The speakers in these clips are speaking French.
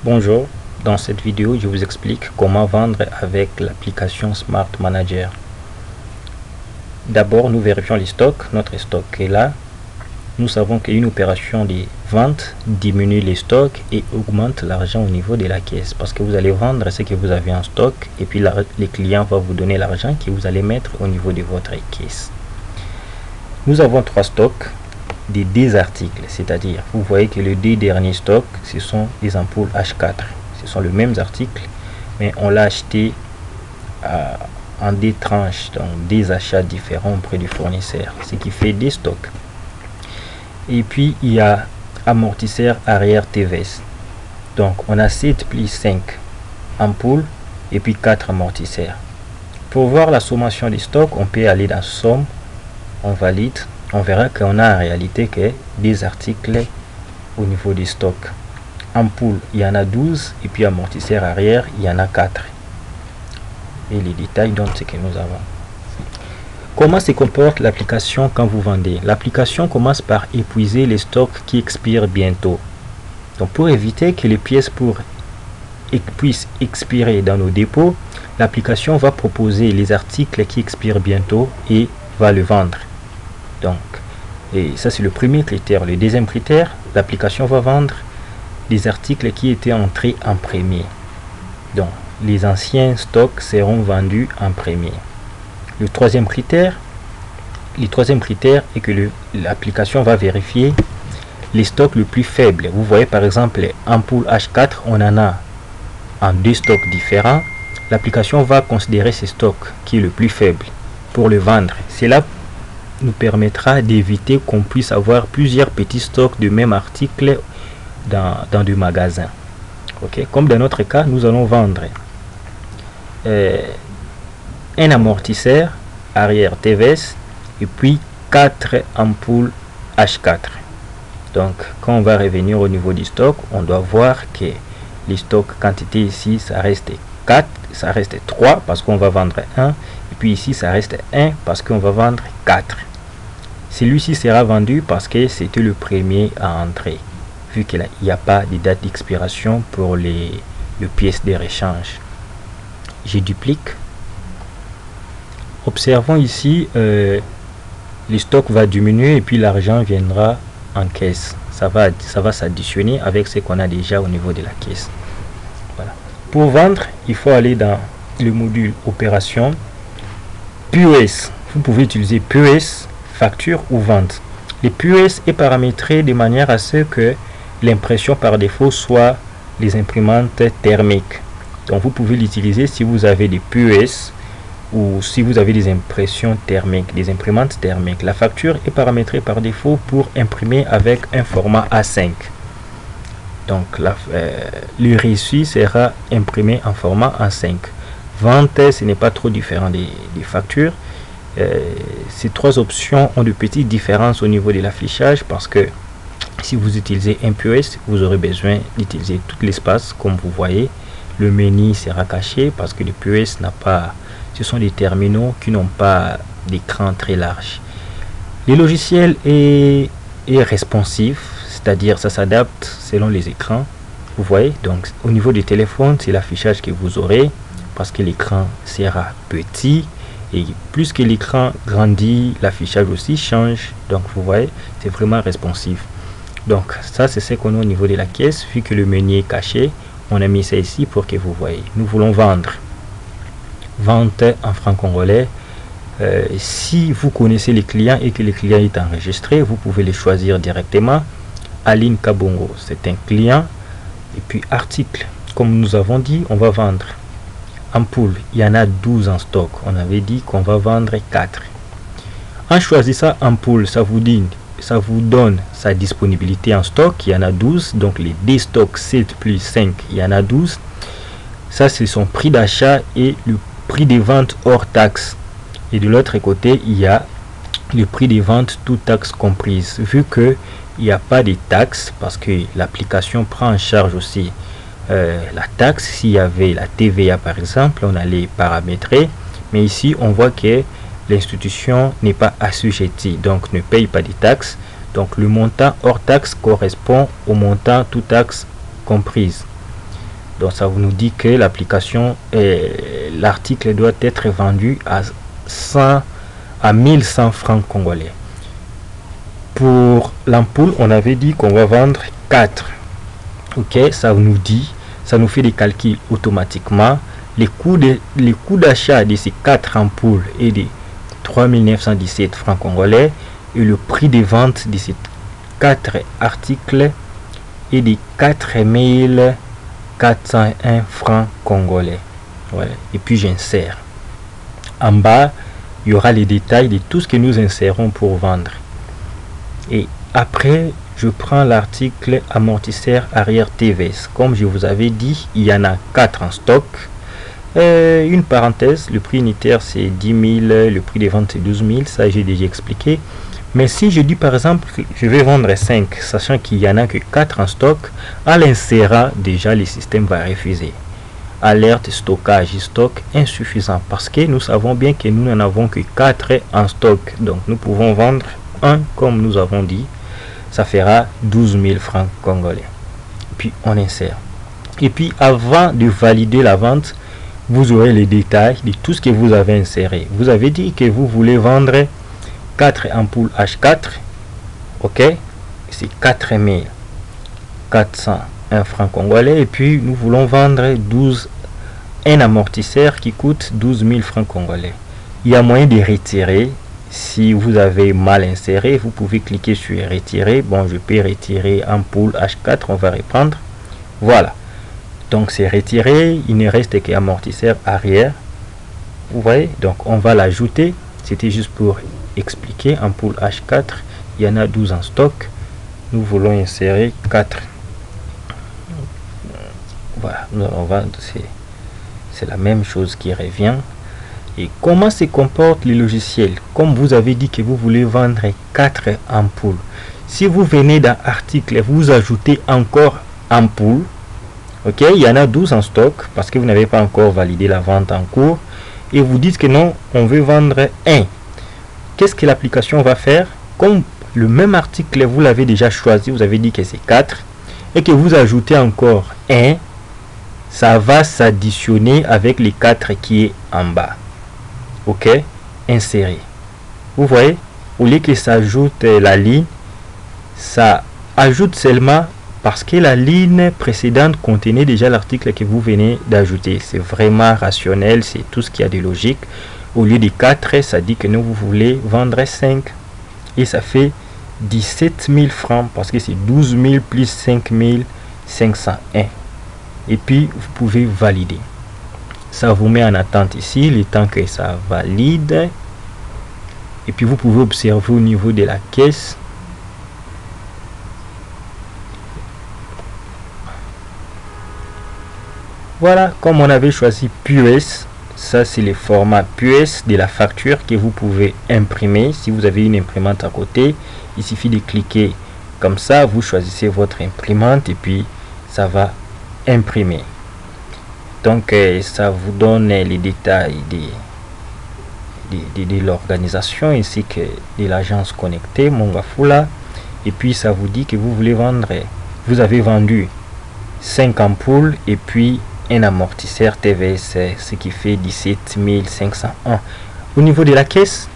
Bonjour, dans cette vidéo je vous explique comment vendre avec l'application Smart Manager. D'abord nous vérifions les stocks, notre stock est là. Nous savons qu'une opération de vente diminue les stocks et augmente l'argent au niveau de la caisse, parce que vous allez vendre ce que vous avez en stock et puis les clients vont vous donner l'argent que vous allez mettre au niveau de votre caisse. Nous avons trois stocks des 10 articles, c'est-à-dire vous voyez que les deux derniers stocks ce sont des ampoules H4, ce sont les mêmes articles mais on l'a acheté en des tranches, donc des achats différents auprès du fournisseur, ce qui fait des stocks. Et puis il y a amortisseur arrière TVS, donc on a 7 plus 5 ampoules et puis 4 amortisseurs. Pour voir la sommation des stocks, on peut aller dans somme, on valide, on verra qu'on a en réalité que des articles au niveau des stocks. Ampoule, il y en a 12 et puis amortisseur arrière, il y en a 4. Et les détails donnent ce que nous avons. Comment se comporte l'application quand vous vendez? L'application commence par épuiser les stocks qui expirent bientôt. Donc pour éviter que les pièces puissent expirer dans nos dépôts, l'application va proposer les articles qui expirent bientôt et va le vendre. Donc, et ça c'est le premier critère. Le deuxième critère, l'application va vendre les articles qui étaient entrés en premier. Donc, les anciens stocks seront vendus en premier. Le troisième critère est que l'application va vérifier les stocks les plus faibles. Vous voyez par exemple les ampoules H4, on en a en deux stocks différents. L'application va considérer ce stock qui est le plus faible pour le vendre. Cela nous permettra d'éviter qu'on puisse avoir plusieurs petits stocks de même article dans des magasins. Ok, comme dans notre cas, nous allons vendre un amortisseur arrière TVS et puis 4 ampoules H4. Donc quand on va revenir au niveau du stock, on doit voir que les stocks quantité ici ça reste 4, ça reste 3 parce qu'on va vendre 1 et puis ici ça reste 1 parce qu'on va vendre 4. Celui-ci sera vendu parce que c'était le premier à entrer, vu qu'il n'y a pas de date d'expiration pour les pièces de rechange. Je duplique. Observons ici, le stock va diminuer et puis l'argent viendra en caisse. Ça va s'additionner avec ce qu'on a déjà au niveau de la caisse. Voilà. Pour vendre, il faut aller dans le module opération, POS. Vous pouvez utiliser POS, facture ou vente. Le POS est paramétré de manière à ce que l'impression par défaut soit les imprimantes thermiques. Donc vous pouvez l'utiliser si vous avez des POS ou si vous avez des impressions thermiques, des imprimantes thermiques. La facture est paramétrée par défaut pour imprimer avec un format A5. Donc le reçu sera imprimé en format A5. Vente, ce n'est pas trop différent des factures. Ces trois options ont de petites différences au niveau de l'affichage parce que si vous utilisez un POS, vous aurez besoin d'utiliser tout l'espace. Comme vous voyez, le menu sera caché parce que le POS n'a pas, ce sont des terminaux qui n'ont pas d'écran très large. Le logiciel est responsif, c'est-à-dire ça s'adapte selon les écrans. Vous voyez, donc au niveau du téléphone, c'est l'affichage que vous aurez parce que l'écran sera petit. Et plus que l'écran grandit, l'affichage aussi change. Donc vous voyez, c'est vraiment responsif. Donc ça c'est ce qu'on a au niveau de la caisse. Vu que le menu est caché, on a mis ça ici pour que vous voyez. Nous voulons vendre. Vente en franc congolais. Si vous connaissez les clients et que le client est enregistré, vous pouvez les choisir directement. Aline Kabongo, c'est un client. Et puis article, comme nous avons dit, on va vendre. Ampoule, il y en a 12 en stock. On avait dit qu'on va vendre 4. En choisissant ampoule, ça vous donne sa disponibilité en stock. Il y en a 12. Donc les 10 stocks 7 plus 5, il y en a 12. Ça, c'est son prix d'achat et le prix des ventes hors taxe. Et de l'autre côté, il y a le prix des ventes toutes taxes comprises. Vu qu'il n'y a pas de taxes, parce que l'application prend en charge aussi la taxe. S'il y avait la TVA par exemple, on allait paramétrer, mais ici on voit que l'institution n'est pas assujettie, donc ne paye pas de taxes. Donc le montant hors taxe correspond au montant toute taxe comprise. Donc ça nous dit que l'application, l'article doit être vendu à 1100 francs congolais. Pour l'ampoule, on avait dit qu'on va vendre 4. Ok, ça nous dit, ça nous fait des calculs automatiquement. Les coûts d'achat de ces 4 ampoules est de 3917 francs congolais et le prix de vente de ces 4 articles est de 4401 francs congolais. Voilà. Et puis j'insère. En bas, il y aura les détails de tout ce que nous insérons pour vendre. Et après, je prends l'article amortisseur arrière TVS. Comme je vous avais dit, il y en a 4 en stock. Une parenthèse, le prix unitaire c'est 10 000, le prix de vente c'est 12 000, ça j'ai déjà expliqué. Mais si je dis par exemple que je vais vendre 5, sachant qu'il n'y en a que 4 en stock, à l'insérat, déjà le système va refuser. Alerte stockage, stock insuffisant, parce que nous savons bien que nous n'en avons que 4 en stock. Donc nous pouvons vendre un comme nous avons dit, ça fera 12 000 francs congolais. Puis on insère. Et puis avant de valider la vente, vous aurez les détails de tout ce que vous avez inséré. Vous avez dit que vous voulez vendre 4 ampoules H4. Ok, c'est 4401 francs congolais. Et puis nous voulons vendre un amortisseur qui coûte 12 000 francs congolais. Il y a moyen de retirer. Si vous avez mal inséré, vous pouvez cliquer sur retirer. Bon, je peux retirer ampoule H4. On va reprendre. Voilà. Donc c'est retiré, il ne reste qu'amortisseur arrière. Vous voyez, donc on va l'ajouter. C'était juste pour expliquer. Ampoule H4, il y en a 12 en stock. Nous voulons insérer 4. Voilà, nous allons vendre. C'est la même chose qui revient. Et comment se comporte le logiciel? Comme vous avez dit que vous voulez vendre 4 ampoules. Si vous venez dans article, vous ajoutez encore ampoule. Ok, il y en a 12 en stock parce que vous n'avez pas encore validé la vente en cours et vous dites que non, on veut vendre 1. Qu'est-ce que l'application va faire? Comme le même article, vous l'avez déjà choisi, vous avez dit que c'est 4 et que vous ajoutez encore 1, ça va s'additionner avec les 4 qui est en bas. Ok, insérer. Vous voyez, au lieu que ça ajoute la ligne, ça ajoute seulement parce que la ligne précédente contenait déjà l'article que vous venez d'ajouter. C'est vraiment rationnel, c'est tout ce qui a de logique. Au lieu de 4, ça dit que nous, vous voulez vendre 5. Et ça fait 17 000 francs parce que c'est 12 000 plus 5 501. Et puis, vous pouvez valider. Ça vous met en attente ici, le temps que ça valide. Et puis, vous pouvez observer au niveau de la caisse. Voilà, comme on avait choisi PUS, ça c'est le format PUS de la facture que vous pouvez imprimer. Si vous avez une imprimante à côté, il suffit de cliquer comme ça, vous choisissez votre imprimante et puis ça va imprimer. Donc ça vous donne les détails de l'organisation ainsi que de l'agence connectée Mongafula. Et puis ça vous dit que vous voulez vendre, vous avez vendu 5 ampoules et puis un amortisseur TVS, ce qui fait 17 501. Au niveau de la caisse,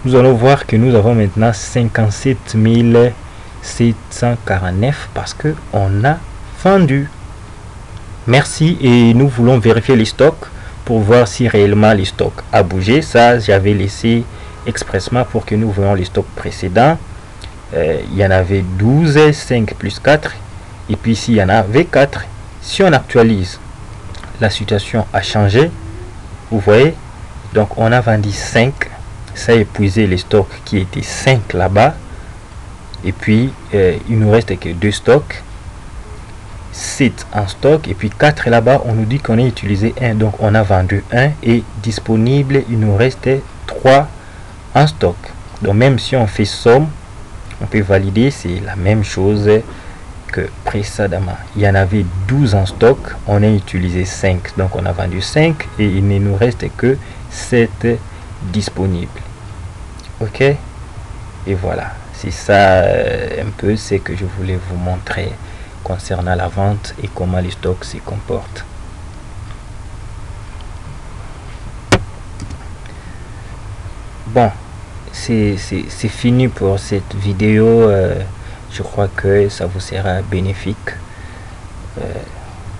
nous allons voir que nous avons maintenant 57 749 parce que on a vendu. Merci, et nous voulons vérifier les stocks pour voir si réellement les stocks a bougé. Ça, j'avais laissé expressement pour que nous voyons les stocks précédents. Il y en avait 12, 5 plus 4. Et puis ici, il y en avait 4. Si on actualise, la situation a changé. Vous voyez, donc on a vendu 5. Ça a épuisé les stocks qui étaient 5 là-bas. Et puis, il nous reste que 2 stocks. 7 en stock et puis 4 là-bas. On nous dit qu'on a utilisé 1. Donc, on a vendu 1 et disponible, il nous reste 3 en stock. Donc, même si on fait somme, on peut valider. C'est la même chose que précédemment. Il y en avait 12 en stock. On a utilisé 5. Donc, on a vendu 5 et il ne nous reste que 7 disponibles. Ok, et voilà, c'est ça un peu ce que je voulais vous montrer. concernant la vente et comment les stocks se comportent. Bon, c'est fini pour cette vidéo. Je crois que ça vous sera bénéfique.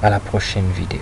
À la prochaine vidéo.